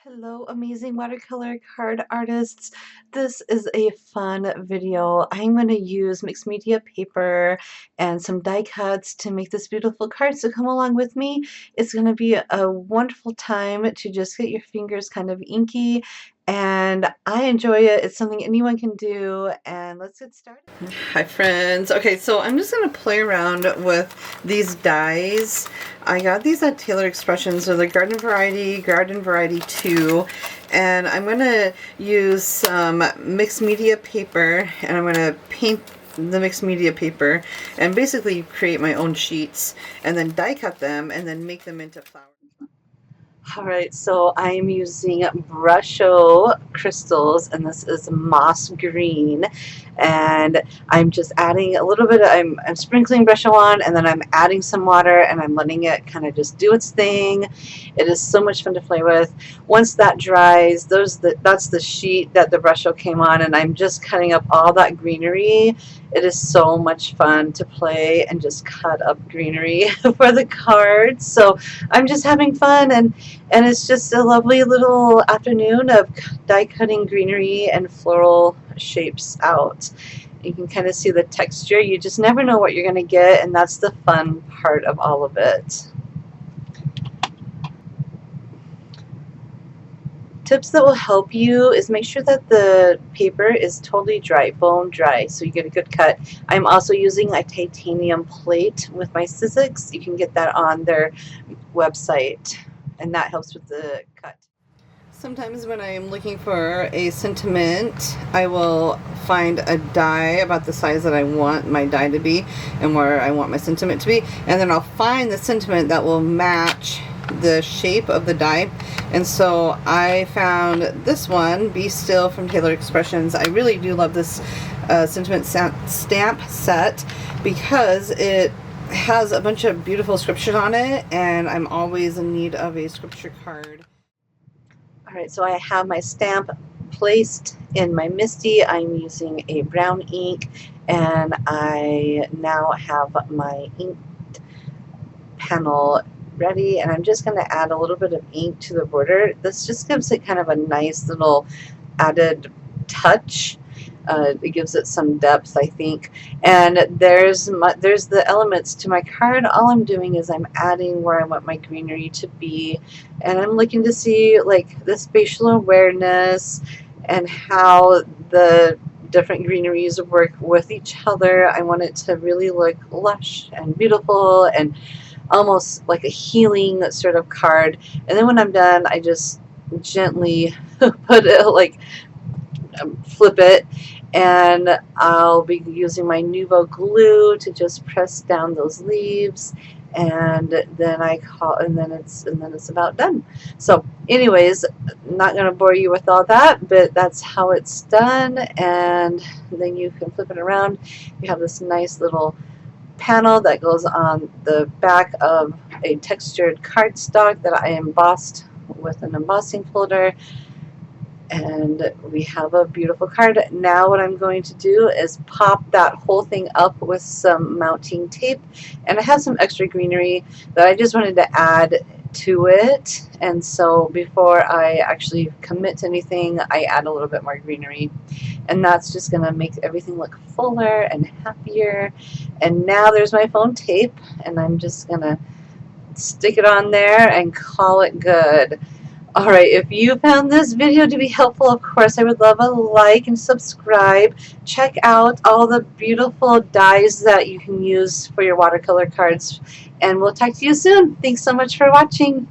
Hello, amazing watercolor card artists. This is a fun video. I'm going to use mixed media paper and some die cuts to make this beautiful card. So come along with me. It's going to be a wonderful time to just get your fingers kind of inky, and I enjoy it. It's something anyone can do, and let's get started. Hi friends. Okay, so I'm just going to play around with these dies. I got these at Taylor Expressions. They're the Garden Variety 2, and I'm going to use some mixed media paper, and I'm going to paint the mixed media paper and basically create my own sheets and then die cut them and then make them into flowers. Alright, so I'm using Brusho crystals, and this is moss green, and I'm just adding a little bit of, I'm sprinkling Brusho on, and then I'm adding some water, and I'm letting it kind of just do its thing. It is so much fun to play with. Once that dries, that's the sheet that the Brusho came on, and I'm just cutting up all that greenery. It is so much fun to play and just cut up greenery for the cards. So I'm just having fun, and it's just a lovely little afternoon of die cutting greenery and floral shapes out. You can kind of see the texture. You just never know what you're going to get, and that's the fun part of all of it. Tips that will help you is make sure that the paper is totally dry, bone dry, so you get a good cut. I'm also using a titanium plate with my sizzix. You can get that on their website, and that helps with the cut. Sometimes when I'm looking for a sentiment, I will find a die about the size that I want my die to be and where I want my sentiment to be, and then I'll find the sentiment that will match the shape of the die. And so I found this one, Be Still, from Taylor Expressions. I really do love this sentiment stamp set because it has a bunch of beautiful scriptures on it, and I'm always in need of a scripture card. Alright, so I have my stamp placed in my MISTI. I'm using a brown ink, and I now have my ink panel ready, and I'm just going to add a little bit of ink to the border. This just gives it kind of a nice little added touch. It gives it some depth, I think. And there's the elements to my card. All I'm doing is I'm adding where I want my greenery to be, and I'm looking to see like the spatial awareness and how the different greeneries work with each other. I want it to really look lush and beautiful and almost like a healing sort of card. And then when I'm done, I just gently put it, like flip it, and I'll be using my Nuvo glue to just press down those leaves, and then it's about done. So anyways, I'm not going to bore you with all that, but that's how it's done. And then you can flip it around. You have this nice little panel that goes on the back of a textured cardstock that I embossed with an embossing folder, and we have a beautiful card. Now what I'm going to do is pop that whole thing up with some mounting tape, and I have some extra greenery that I just wanted to add to it, and so before I actually commit to anything, I add a little bit more greenery, and that's just going to make everything look fuller and happier. And now there's my foam tape, and I'm just going to stick it on there and call it good. Alright, if you found this video to be helpful, of course, I would love a like and subscribe. Check out all the beautiful dies that you can use for your watercolor cards, and we'll talk to you soon. Thanks so much for watching.